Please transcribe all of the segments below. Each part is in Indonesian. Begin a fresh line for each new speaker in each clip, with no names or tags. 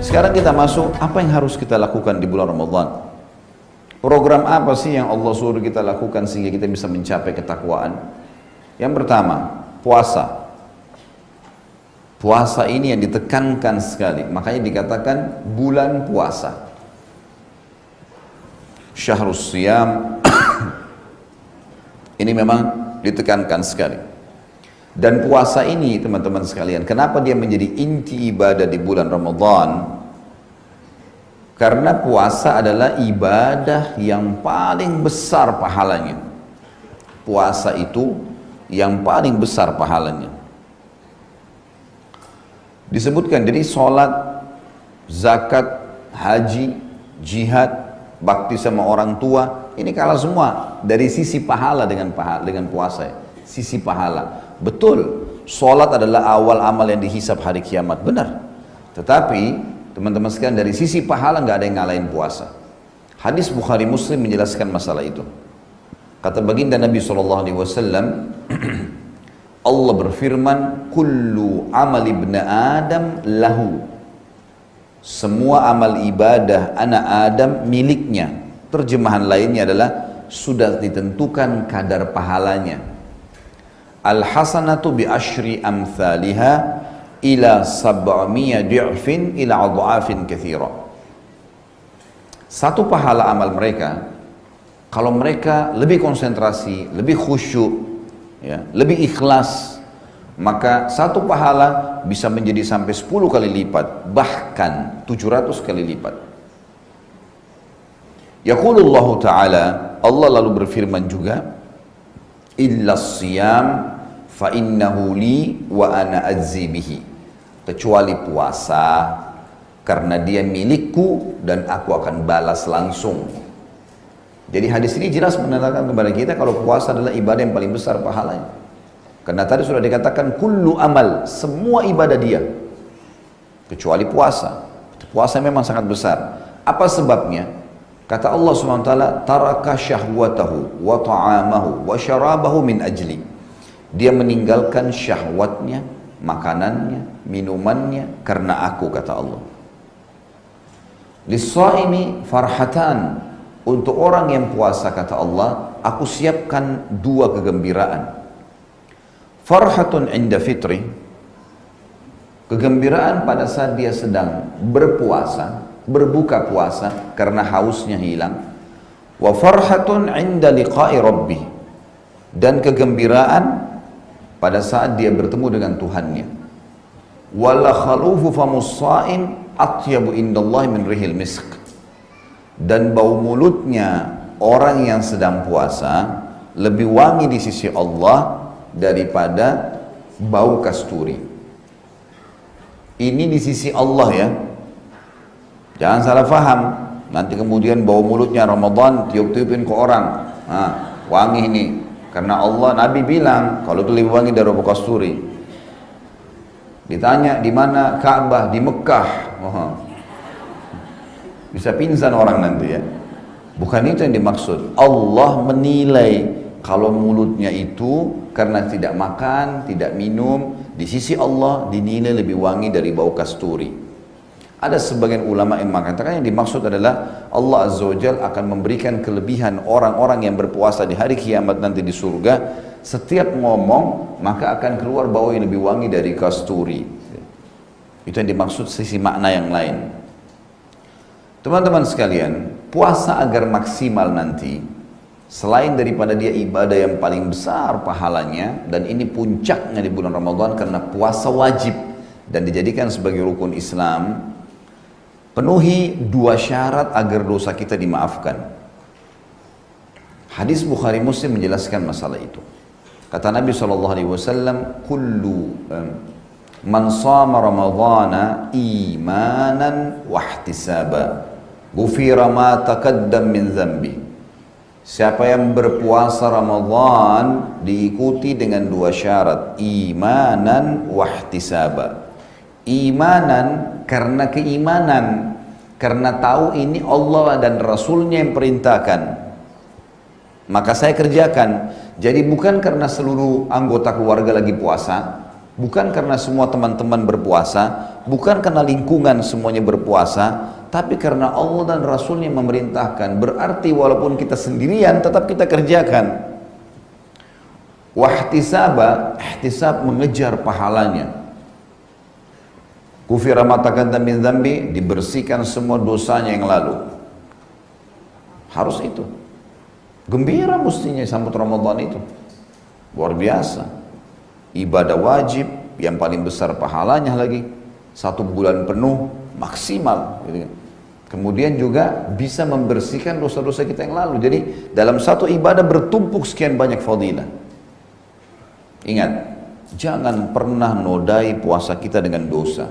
Sekarang kita masuk, apa yang harus kita lakukan di bulan Ramadan? Program apa sih yang Allah suruh kita lakukan sehingga kita bisa mencapai ketakwaan? Yang pertama, puasa. Puasa ini yang ditekankan sekali, makanya dikatakan bulan puasa. Syahrus Siyam ini memang ditekankan sekali. Dan puasa ini teman-teman sekalian, kenapa dia menjadi inti ibadah di bulan Ramadan? Karena puasa adalah ibadah yang paling besar pahalanya. Puasa itu yang paling besar pahalanya. Disebutkan jadi sholat, zakat, haji, jihad, bakti sama orang tua, ini kalah semua dari sisi pahala dengan puasa ya. Sisi pahala. Betul, sholat adalah awal amal yang dihisab hari kiamat, benar. Tetapi teman-teman sekalian, dari sisi pahala nggak ada yang ngalahin puasa. Hadis Bukhari Muslim menjelaskan masalah itu. Kata baginda Nabi SAW, Allah berfirman, kullu amal ibn Adam lahu. Semua amal ibadah anak Adam miliknya. Terjemahan lainnya adalah sudah ditentukan kadar pahalanya. Al-hasanatu bi asyri amthaliha ila sab'amiyya di'fin ila adha'afin katsira. Satu pahala amal mereka, kalau mereka lebih konsentrasi, lebih khusyuk, ya, lebih ikhlas, maka satu pahala bisa menjadi sampai 10 kali lipat, bahkan 700 kali lipat. Yaqulullahu ta'ala, Allah lalu berfirman juga, illa siyam fa innahu li wa ana ajzi bihi. Kecuali puasa, karena dia milikku dan aku akan balas langsung. Jadi hadis ini jelas menerangkan kepada kita kalau puasa adalah ibadah yang paling besar pahalanya. Karena tadi sudah dikatakan kullu amal, semua ibadah dia kecuali puasa. Puasa memang sangat besar. Apa sebabnya? Kata Allah SWT, taraka syahwatahu wa ta'amahu wa syarabahu min ajli. Dia meninggalkan syahwatnya, makanannya, minumannya karena aku, kata Allah. Lis-shaimi farhatan, untuk orang yang puasa, kata Allah, aku siapkan dua kegembiraan. Farhatun inda fitri, kegembiraan pada saat dia sedang berpuasa, berbuka puasa karena hausnya hilang. Wa farhatun inda liqa'i rabbi, dan kegembiraan pada saat dia bertemu dengan Tuhannya. Wala khalufu famus shaim atyabu indallahi min rihil misk, dan bau mulutnya orang yang sedang puasa lebih wangi di sisi Allah daripada bau kasturi. Ini di sisi Allah ya, jangan salah faham. Nanti kemudian bau mulutnya Ramadan tiup-tiupin ke orang, wangi ini. Karena Allah, Nabi bilang kalau itu lebih wangi dari bau kasturi. Ditanya di mana Ka'bah? Di Mekah. Bisa pingsan orang nanti ya. Bukan itu yang dimaksud. Allah menilai kalau mulutnya itu karena tidak makan, tidak minum, di sisi Allah dinilai lebih wangi dari bau kasturi. Ada sebagian ulama yang mengatakan yang dimaksud adalah Allah Azza wa Jalla akan memberikan kelebihan orang-orang yang berpuasa di hari kiamat nanti di surga. Setiap ngomong maka akan keluar bau yang lebih wangi dari kasturi. Itu yang dimaksud sisi makna yang lain. Teman-teman sekalian, puasa agar maksimal nanti, selain daripada dia ibadah yang paling besar pahalanya, dan ini puncaknya di bulan Ramadan karena puasa wajib dan dijadikan sebagai rukun Islam, penuhi dua syarat agar dosa kita dimaafkan. Hadis Bukhari Muslim menjelaskan masalah itu. Kata Nabi SAW, kullu man shama ramadhana imanan wahtisaba ghufira ma taqaddam min dhanbi. Siapa yang berpuasa Ramadan diikuti dengan dua syarat, imanan wahtisaba. Imanan karena keimanan, karena tahu ini Allah dan Rasulnya yang perintahkan, maka saya kerjakan. Jadi bukan karena seluruh anggota keluarga lagi puasa, bukan karena semua teman-teman berpuasa, bukan karena lingkungan semuanya berpuasa, tapi karena Allah dan Rasulnya memerintahkan. Berarti walaupun kita sendirian tetap kita kerjakan. Wahtisaba, ihtisab mengejar pahalanya. Kufira ma taqaddama min dzambi, dibersihkan semua dosanya yang lalu. Harus itu. Gembira mestinya sambut Ramadan itu. Luar biasa. Ibadah wajib yang paling besar pahalanya lagi. 1 bulan penuh maksimal gitu kan. Kemudian juga bisa membersihkan dosa-dosa kita yang lalu. Jadi dalam satu ibadah bertumpuk sekian banyak fadilah. Ingat, jangan pernah nodai puasa kita dengan dosa.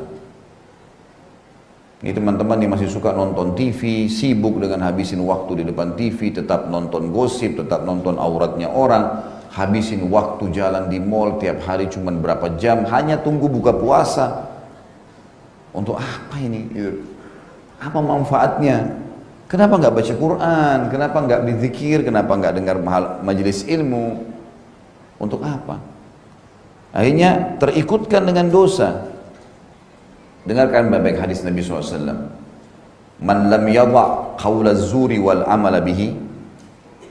Ini teman-teman yang masih suka nonton TV, sibuk dengan habisin waktu di depan TV, tetap nonton gosip, tetap nonton auratnya orang, habisin waktu jalan di mall tiap hari cuma berapa jam, hanya tunggu buka puasa. Untuk apa ini? Apa manfaatnya? Kenapa nggak baca Quran? Kenapa nggak berzikir? Kenapa nggak dengar majelis ilmu? Untuk apa? Akhirnya terikutkan dengan dosa. Dengarkan baik-baik hadis Nabi SAW. Man lam yadha' qawla zuri wal amala bihi,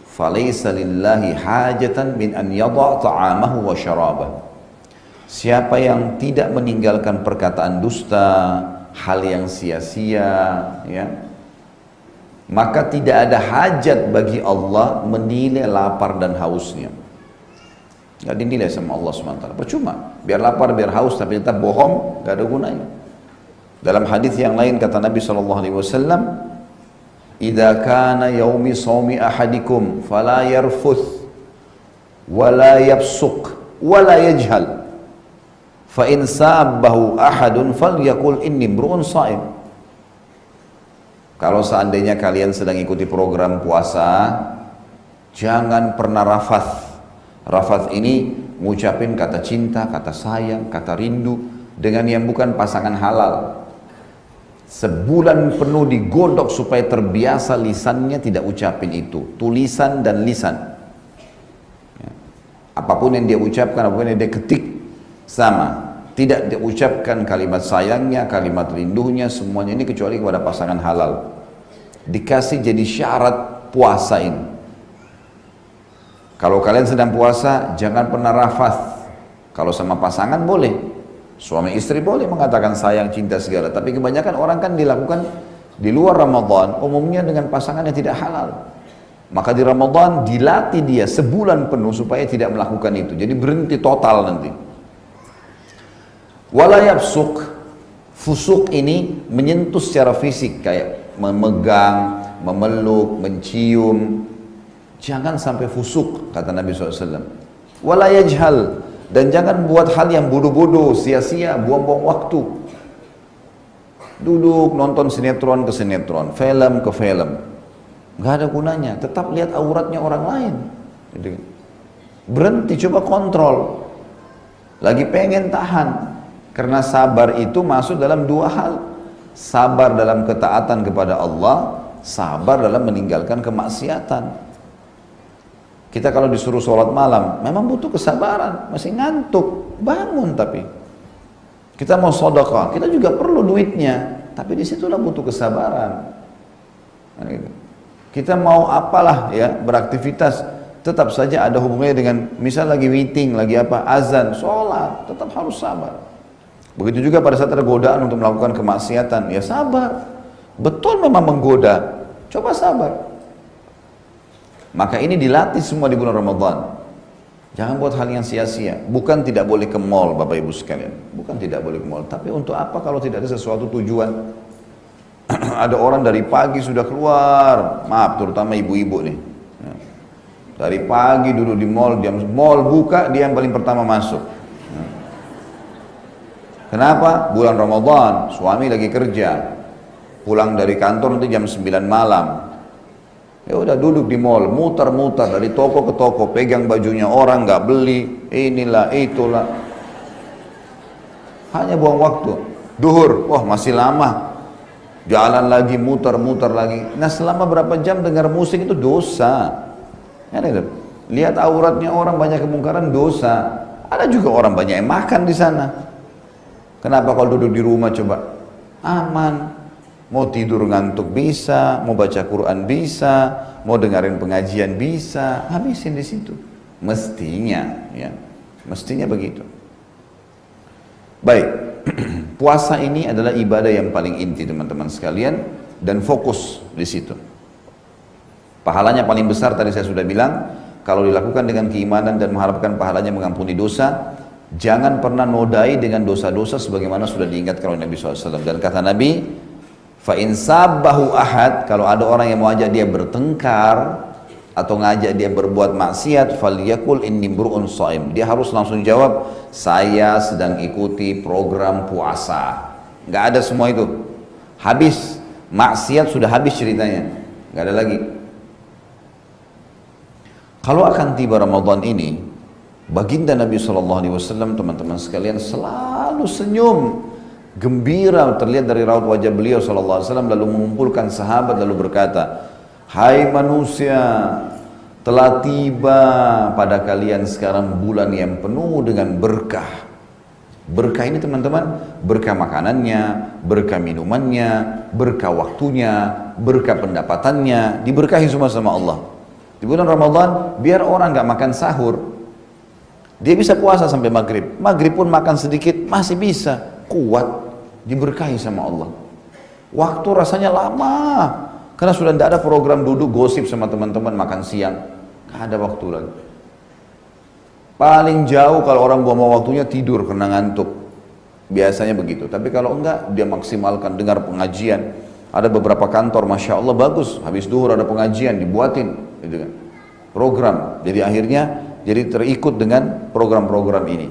falaysa lillahi hajatan min an yadha' ta'amahu wa syarabah. Siapa yang tidak meninggalkan perkataan dusta, hal yang sia-sia, ya, maka tidak ada hajat bagi Allah menilai lapar dan hausnya. Gak dinilai sama Allah SWT. Percuma, biar lapar, biar haus, tapi tetap bohong, gak ada gunanya. Dalam hadis yang lain kata Nabi SAW, "Idza kana yaumi shaumi ahadikum fala yarfuth wa la yafsuq wa la yajhal. Fa in sabbahu ahadun falyaqul inni imru'un sha'im." Kalau seandainya kalian sedang ikuti program puasa, jangan pernah rafath. Rafath ini ngucapin kata cinta, kata sayang, kata rindu dengan yang bukan pasangan halal. Sebulan penuh digodok supaya terbiasa lisannya tidak ucapin itu, tulisan dan lisan. Ya. Apapun yang dia ucapkan, apapun yang dia ketik, sama. Tidak diucapkan kalimat sayangnya, kalimat rindunya, semuanya ini kecuali kepada pasangan halal. Dikasih jadi syarat puasa ini. Kalau kalian sedang puasa, jangan pernah rafath. Kalau sama pasangan boleh. Suami istri boleh mengatakan sayang, cinta segala. Tapi kebanyakan orang kan dilakukan di luar Ramadan, umumnya dengan pasangan yang tidak halal. Maka di Ramadan dilatih dia sebulan penuh supaya tidak melakukan itu. Jadi berhenti total nanti. Wala yafsuk, fusuk ini menyentuh secara fisik kayak memegang, memeluk, mencium. Jangan sampai fusuk, kata Nabi SAW. Wala yajhal, dan jangan buat hal yang bodoh-bodoh, sia-sia, buang-buang waktu. Duduk nonton sinetron ke sinetron, film ke film, nggak ada gunanya. Tetap lihat auratnya orang lain. Berhenti, coba kontrol. Lagi pengen tahan. Karena sabar itu masuk dalam 2 hal. Sabar dalam ketaatan kepada Allah, sabar dalam meninggalkan kemaksiatan. Kita kalau disuruh sholat malam, memang butuh kesabaran, masih ngantuk, bangun tapi. Kita mau sedekah, kita juga perlu duitnya, tapi disitulah butuh kesabaran. Kita mau apalah ya, beraktivitas, tetap saja ada hubungannya dengan, misal lagi meeting, lagi apa, azan, sholat, tetap harus sabar. Begitu juga pada saat ada godaan untuk melakukan kemaksiatan, ya sabar. Betul memang menggoda, coba sabar. Maka ini dilatih semua di bulan Ramadan. Jangan buat hal yang sia-sia. Bukan tidak boleh ke mall, Bapak Ibu sekalian. Bukan tidak boleh ke mall. Tapi untuk apa kalau tidak ada sesuatu tujuan? Ada orang dari pagi sudah keluar. Maaf, terutama ibu-ibu nih. Dari pagi duduk di mall, mall buka, dia yang paling pertama masuk. Kenapa? Bulan Ramadan, suami lagi kerja. Pulang dari kantor nanti jam 9 malam. Ya udah duduk di mall, muter-muter dari toko ke toko, pegang bajunya orang, nggak beli, inilah, itulah. Hanya buang waktu. Duhur, wah masih lama. Jalan lagi, muter-muter lagi. Nah selama berapa jam dengar musik itu dosa. Ya, lihat auratnya orang, banyak kemungkaran, dosa. Ada juga orang banyak yang makan di sana. Kenapa kalau duduk di rumah coba? Aman. Mau tidur ngantuk bisa, mau baca Quran bisa, mau dengerin pengajian bisa, habisin di situ. Mestinya, ya, mestinya begitu. Baik, puasa ini adalah ibadah yang paling inti teman-teman sekalian dan fokus di situ. Pahalanya paling besar tadi saya sudah bilang, kalau dilakukan dengan keimanan dan mengharapkan pahalanya mengampuni dosa, jangan pernah nodai dengan dosa-dosa sebagaimana sudah diingatkan oleh Nabi SAW. Dan kata Nabi, fa in sabbahu ahad, kalau ada orang yang mau ajak dia bertengkar atau ngajak dia berbuat maksiat, falyakul inni mru'un shaim. Dia harus langsung jawab, saya sedang ikuti program puasa. Nggak ada semua itu. Habis maksiat sudah habis ceritanya. Nggak ada lagi. Kalau akan tiba Ramadan ini, baginda Nabi SAW, teman-teman sekalian, selalu senyum, gembira, terlihat dari raut wajah beliau SAW, lalu mengumpulkan sahabat lalu berkata, hai manusia, telah tiba pada kalian sekarang bulan yang penuh dengan berkah. Berkah ini teman-teman, berkah makanannya, berkah minumannya, berkah waktunya, berkah pendapatannya, diberkahi semua sama Allah. Di bulan Ramadan, biar orang nggak makan sahur, dia bisa puasa sampai maghrib. Maghrib pun makan sedikit, masih bisa, kuat, diberkahi sama Allah. Waktu rasanya lama, karena sudah tidak ada program duduk gosip sama teman-teman makan siang, nggak ada waktu lagi. Paling jauh kalau orang buang waktunya tidur karena ngantuk, biasanya begitu. Tapi kalau enggak, dia maksimalkan dengar pengajian. Ada beberapa kantor, masya Allah bagus, habis duhur ada pengajian, dibuatin, gitu kan, program. Jadi akhirnya jadi terikut dengan program-program ini.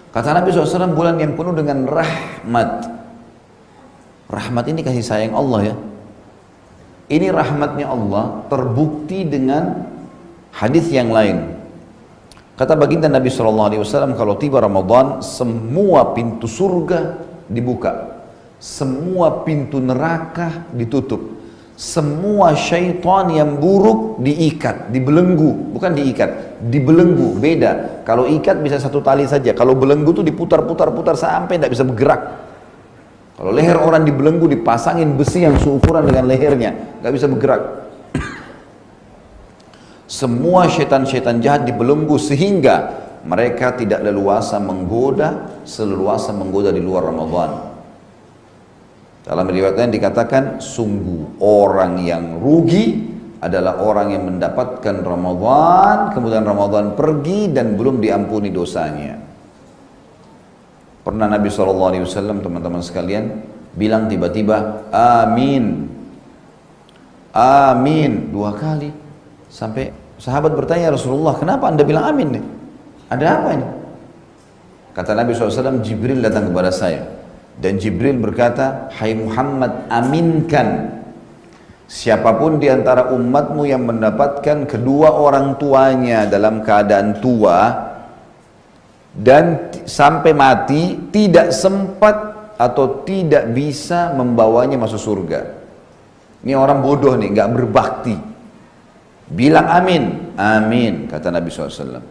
Kata Nabi SAW, bulan yang penuh dengan rahmat. Rahmat ini kasih sayang Allah ya. Ini rahmatnya Allah terbukti dengan hadis yang lain. Kata baginda Nabi SAW, kalau tiba Ramadan, semua pintu surga dibuka, semua pintu neraka ditutup, semua syaitan yang buruk diikat, dibelenggu, bukan diikat, dibelenggu. Beda, kalau ikat bisa satu tali saja, kalau belenggu itu diputar-putar-putar sampai tidak bisa bergerak. Kalau leher orang dibelenggu, dipasangin besi yang seukuran dengan lehernya, nggak bisa bergerak. Semua syaitan-syaitan jahat dibelenggu sehingga mereka tidak leluasa menggoda, seleluasa menggoda di luar Ramadan. Dalam riwayatnya dikatakan, sungguh orang yang rugi adalah orang yang mendapatkan Ramadan, kemudian Ramadan pergi dan belum diampuni dosanya. Pernah Nabi SAW, teman-teman sekalian, bilang tiba-tiba, amin, amin, 2 kali. Sampai sahabat bertanya, Rasulullah, kenapa anda bilang amin nih? Ada apa ini? Kata Nabi SAW, Jibril datang kepada saya. Dan Jibril berkata, hai Muhammad, aminkan. Siapapun di antara umatmu yang mendapatkan kedua orang tuanya dalam keadaan tua dan sampai mati, tidak sempat atau tidak bisa membawanya masuk surga. Ini orang bodoh nih, nggak berbakti. Bilang amin, amin, kata Nabi SAW.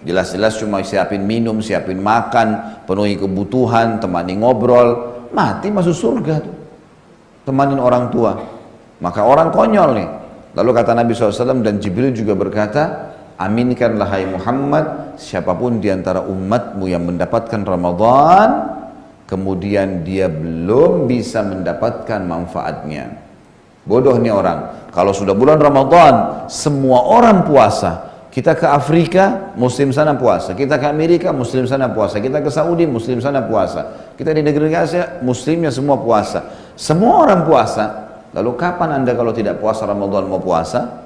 Jelas-jelas cuma siapin minum, siapin makan, penuhi kebutuhan, temani ngobrol, mati masuk surga tuh. Temanin orang tua. Maka orang konyol nih. Lalu kata Nabi SAW, dan Jibril juga berkata, aminkanlah hai Muhammad, siapapun di antara umatmu yang mendapatkan Ramadan, kemudian dia belum bisa mendapatkan manfaatnya. Bodoh nih orang. Kalau sudah bulan Ramadan, semua orang puasa. Kita ke Afrika, Muslim sana puasa. Kita ke Amerika, Muslim sana puasa. Kita ke Saudi, Muslim sana puasa. Kita di negeri Asia, Muslimnya semua puasa. Semua orang puasa. Lalu kapan anda kalau tidak puasa Ramadan mau puasa?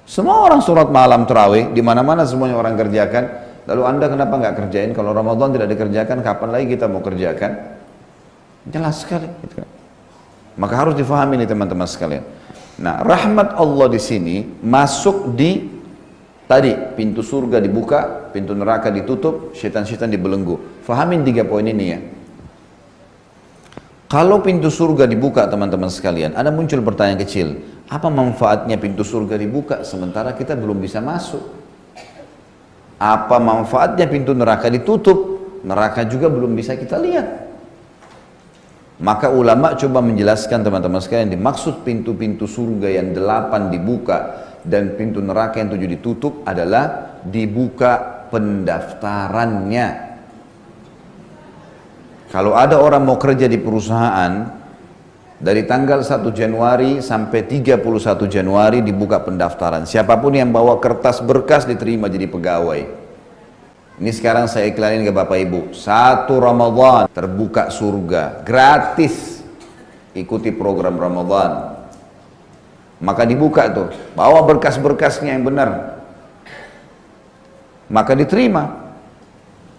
Semua orang surat malam terawih, di mana-mana semuanya orang kerjakan. Lalu anda kenapa nggak kerjain? Kalau Ramadan tidak dikerjakan, kapan lagi kita mau kerjakan? Jelas sekali. Maka harus difahami nih teman-teman sekalian. Nah, rahmat Allah di sini masuk di tadi, pintu surga dibuka, pintu neraka ditutup, syaitan-syaitan dibelenggu. Fahamin 3 poin ini ya. Kalau pintu surga dibuka teman-teman sekalian, ada muncul pertanyaan kecil. Apa manfaatnya pintu surga dibuka sementara kita belum bisa masuk? Apa manfaatnya pintu neraka ditutup neraka juga belum bisa kita lihat. Maka ulama coba menjelaskan teman-teman sekalian, dimaksud pintu-pintu surga yang 8 dibuka dan pintu neraka yang 7 ditutup adalah dibuka pendaftarannya. Kalau ada orang mau kerja di perusahaan, dari tanggal 1 Januari sampai 31 Januari dibuka pendaftaran. Siapapun yang bawa kertas berkas diterima jadi pegawai. Ini sekarang saya iklanin ke Bapak Ibu, 1 Ramadan terbuka surga, gratis. Ikuti program Ramadan. Maka dibuka tuh, bawa berkas-berkasnya yang benar. Maka diterima.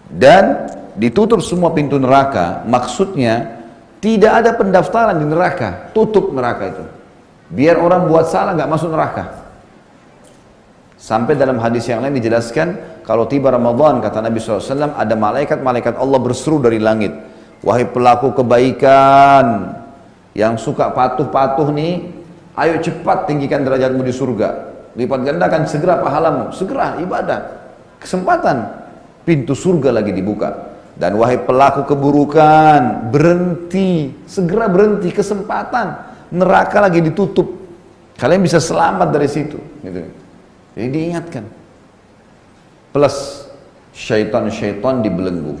Dan ditutup semua pintu neraka, maksudnya tidak ada pendaftaran di neraka, tutup neraka itu. Biar orang buat salah nggak masuk neraka. Sampai dalam hadis yang lain dijelaskan, kalau tiba Ramadan, kata Nabi SAW, ada malaikat-malaikat Allah berseru dari langit, wahai pelaku kebaikan, yang suka patuh-patuh nih, ayo cepat tinggikan derajatmu di surga, lipat gandakan segera pahalamu, segera ibadah, kesempatan, pintu surga lagi dibuka. Dan wahai pelaku keburukan, berhenti, segera berhenti, kesempatan, neraka lagi ditutup, kalian bisa selamat dari situ, gitu. Jadi diingatkan. Plus syaitan-syaitan dibelenggu.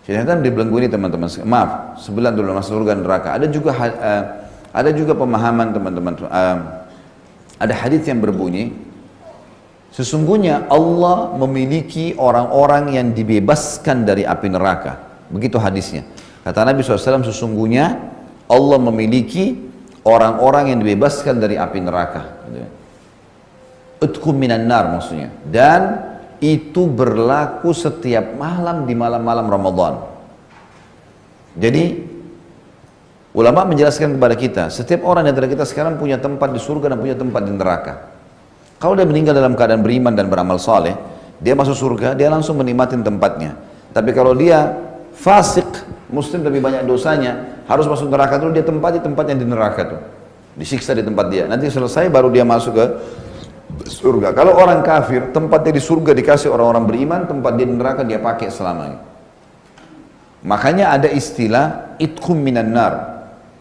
Syaitan dibelenggu ini teman-teman, maaf, sebelum dulu masuk surga neraka. Ada juga pemahaman teman-teman. Ada hadis yang berbunyi, sesungguhnya Allah memiliki orang-orang yang dibebaskan dari api neraka. Begitu hadisnya. Kata Nabi SAW, sesungguhnya Allah memiliki orang-orang yang dibebaskan dari api neraka. Utkum minan nar maksudnya. Dan itu berlaku setiap malam di malam-malam Ramadan. Jadi ulama menjelaskan kepada kita, setiap orang di antara kita sekarang punya tempat di surga dan punya tempat di neraka. Kalau dia meninggal dalam keadaan beriman dan beramal saleh, dia masuk surga, dia langsung menikmati tempatnya. Tapi kalau dia fasik, muslim tapi banyak dosanya, harus masuk neraka dulu, dia tempati tempatnya di neraka tuh. Disiksa di tempat dia. Nanti selesai baru dia masuk ke surga. Kalau orang kafir, tempatnya di surga dikasih orang-orang beriman, tempat dia di neraka dia pakai selamanya. Makanya ada istilah itkum minan nar,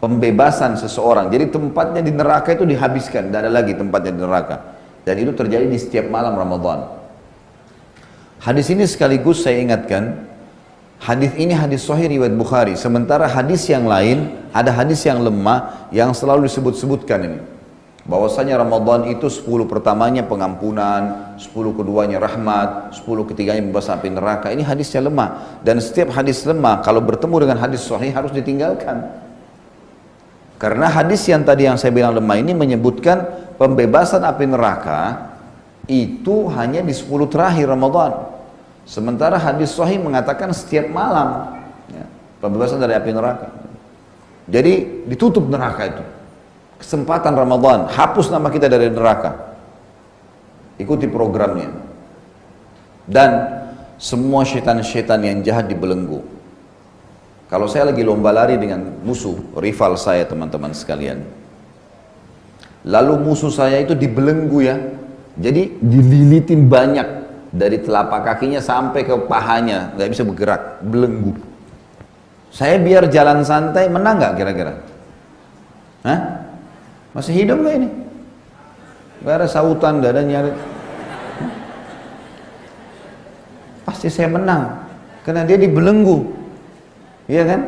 pembebasan seseorang. Jadi tempatnya di neraka itu dihabiskan, tidak ada lagi tempatnya di neraka. Dan itu terjadi di setiap malam Ramadan. Hadis ini sekaligus saya ingatkan, hadis ini hadis sahih riwayat Bukhari. Sementara hadis yang lain, ada hadis yang lemah yang selalu disebut-sebutkan ini. Bahwasanya Ramadan itu 10 pertamanya pengampunan, 10 keduanya rahmat, 10 ketiganya bebas api neraka. Ini hadisnya lemah. Dan setiap hadis lemah kalau bertemu dengan hadis sahih harus ditinggalkan. Karena hadis yang tadi yang saya bilang lemah ini menyebutkan pembebasan api neraka itu hanya di 10 terakhir Ramadan. Sementara hadis sahih mengatakan setiap malam ya, pembebasan dari api neraka. Jadi ditutup neraka itu. Kesempatan Ramadan, hapus nama kita dari neraka. Ikuti programnya. Dan semua syaitan-syaitan yang jahat dibelenggu. Kalau saya lagi lomba lari dengan musuh, rival saya teman-teman sekalian. Lalu musuh saya itu dibelenggu ya. Jadi dililitin banyak. Dari telapak kakinya sampai ke pahanya. Gak bisa bergerak, belenggu. Saya biar jalan santai, menang gak kira-kira? Hah? Masih hidup gak ini? Gak ada sautan, gak ada nyari. Pasti saya menang. Karena dia dibelenggu. Iya kan?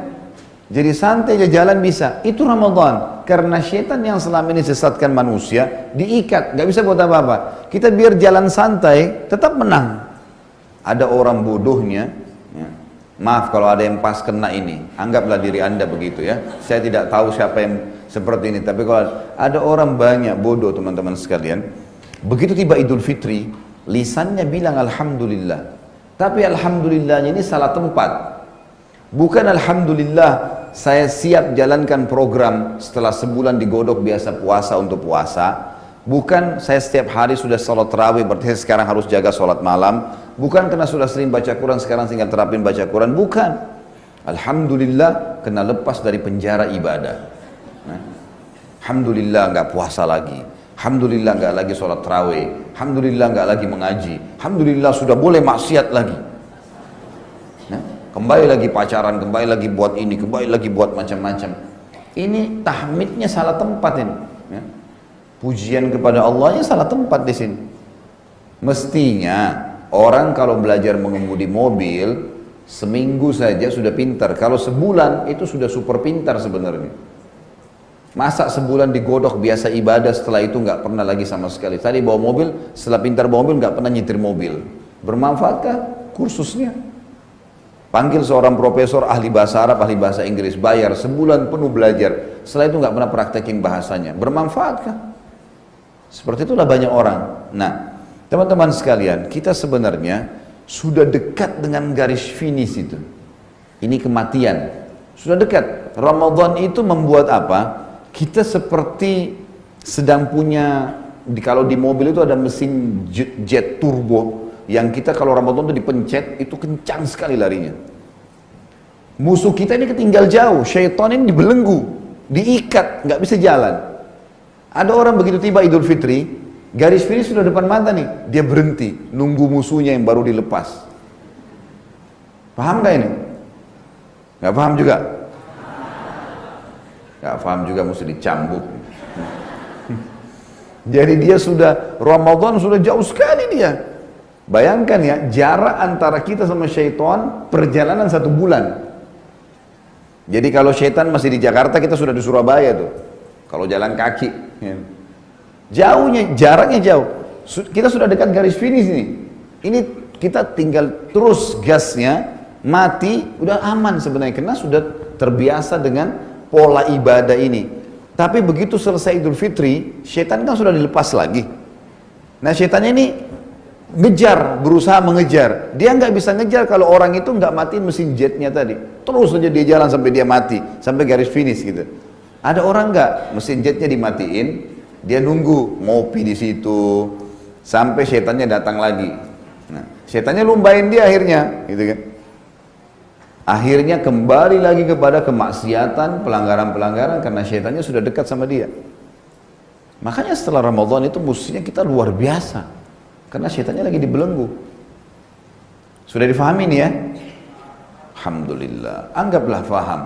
Jadi santai aja jalan bisa. Itu Ramadan. Karena syaitan yang selama ini sesatkan manusia, diikat. Gak bisa buat apa-apa. Kita biar jalan santai, tetap menang. Ada orang bodohnya. Ya. Maaf kalau ada yang pas kena ini. Anggaplah diri Anda begitu ya. Saya tidak tahu siapa yang seperti ini, tapi kalau ada orang banyak bodoh teman-teman sekalian, begitu tiba Idul Fitri, lisannya bilang Alhamdulillah, tapi Alhamdulillahnya ini salah tempat. Bukan Alhamdulillah saya siap jalankan program setelah sebulan digodok biasa puasa untuk puasa. Bukan saya setiap hari sudah sholat tarawih berarti saya sekarang harus jaga sholat malam. Bukan karena sudah sering baca Quran sekarang tinggal terapin baca Quran. Bukan. Alhamdulillah kena lepas dari penjara ibadah. Alhamdulillah nggak puasa lagi. Alhamdulillah nggak lagi sholat tarawih. Alhamdulillah nggak lagi mengaji. Alhamdulillah sudah boleh maksiat lagi. kembali lagi pacaran, kembali lagi buat ini, kembali lagi buat macam-macam. Ini tahmidnya salah tempat ini. Ya. Pujian kepada Allahnya salah tempat di sini. Mestinya orang kalau belajar mengemudi mobil seminggu saja sudah pintar. Kalau sebulan itu sudah super pintar sebenarnya. Masa sebulan digodok biasa ibadah, setelah itu nggak pernah lagi sama sekali. Tadi bawa mobil, setelah pintar bawa mobil nggak pernah nyetir mobil. Bermanfaatkah kursusnya? Panggil seorang profesor ahli bahasa Arab, ahli bahasa Inggris, bayar sebulan penuh belajar. Setelah itu nggak pernah praktekin bahasanya. Bermanfaatkah? Seperti itulah banyak orang. Nah, teman-teman sekalian, kita sebenarnya sudah dekat dengan garis finish itu. Ini kematian. Sudah dekat. Ramadan itu membuat apa? Kita seperti sedang punya, kalau di mobil itu ada mesin jet turbo, yang kita kalau Ramadan itu dipencet, itu kencang sekali larinya. Musuh kita ini ketinggal jauh, syaitan ini dibelenggu, diikat, nggak bisa jalan. Ada orang begitu tiba Idul Fitri, garis finish sudah depan mata nih, dia berhenti, nunggu musuhnya yang baru dilepas. Paham gak ini? Gak paham juga? Gak paham juga, mesti dicambuk. Jadi dia sudah, Ramadan sudah jauh sekali dia. Bayangkan ya, jarak antara kita sama syaitan, perjalanan 1 bulan. Jadi kalau syaitan masih di Jakarta, kita sudah di Surabaya tuh. Kalau jalan kaki. Jauhnya, jaraknya jauh. Kita sudah dekat garis finish ini. Ini kita tinggal terus gasnya, mati, udah aman sebenarnya. Karena sudah terbiasa dengan pola ibadah ini. Tapi begitu selesai Idul Fitri, syaitan kan sudah dilepas lagi. Nah syaitannya ini ngejar, berusaha mengejar. Dia nggak bisa ngejar kalau orang itu nggak matiin mesin jetnya tadi. Terus saja dia jalan sampai dia mati, sampai garis finish gitu. Ada orang nggak, mesin jetnya dimatiin, dia nunggu ngopi di situ sampai setannya datang lagi. Nah, setannya lumbahin dia akhirnya, gitu kan? Akhirnya kembali lagi kepada kemaksiatan, pelanggaran-pelanggaran karena setannya sudah dekat sama dia. Makanya setelah Ramadan itu musuhnya kita luar biasa, karena setannya lagi dibelenggu. Sudah difahami nih ya? Alhamdulillah. Anggaplah faham.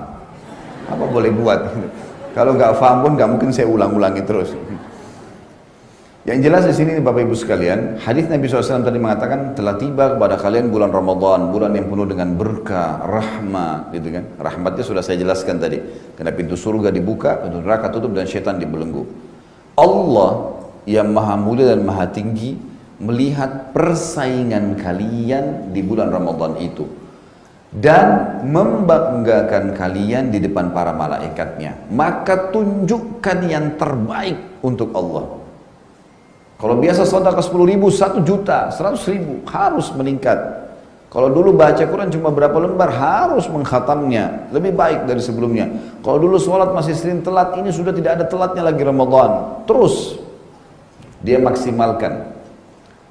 Apa boleh buat? Kalau nggak paham pun nggak mungkin saya ulang-ulangi terus. Yang jelas di sini Bapak Ibu sekalian, hadis Nabi SAW tadi mengatakan telah tiba kepada kalian bulan Ramadan, bulan yang penuh dengan berkah, rahmat, gitu kan? Rahmatnya sudah saya jelaskan tadi, karena pintu surga dibuka, pintu neraka tutup dan syaitan dibelenggu. Allah yang maha mulia dan maha tinggi melihat persaingan kalian di bulan Ramadan itu. Dan membanggakan kalian di depan para malaikatnya, maka tunjukkan yang terbaik untuk Allah. Kalau biasa sedekah 10.000, 1 juta, 100.000 harus meningkat. Kalau dulu baca Quran cuma berapa lembar, harus mengkhatamnya lebih baik dari sebelumnya. Kalau dulu sholat masih sering telat, ini sudah tidak ada telatnya lagi Ramadan. Terus dia maksimalkan.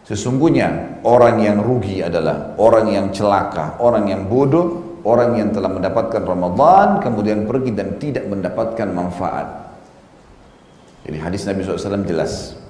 Sesungguhnya orang yang rugi adalah orang yang celaka, orang yang bodoh, orang yang telah mendapatkan Ramadan kemudian pergi dan tidak mendapatkan manfaat. Jadi hadis Nabi SAW jelas.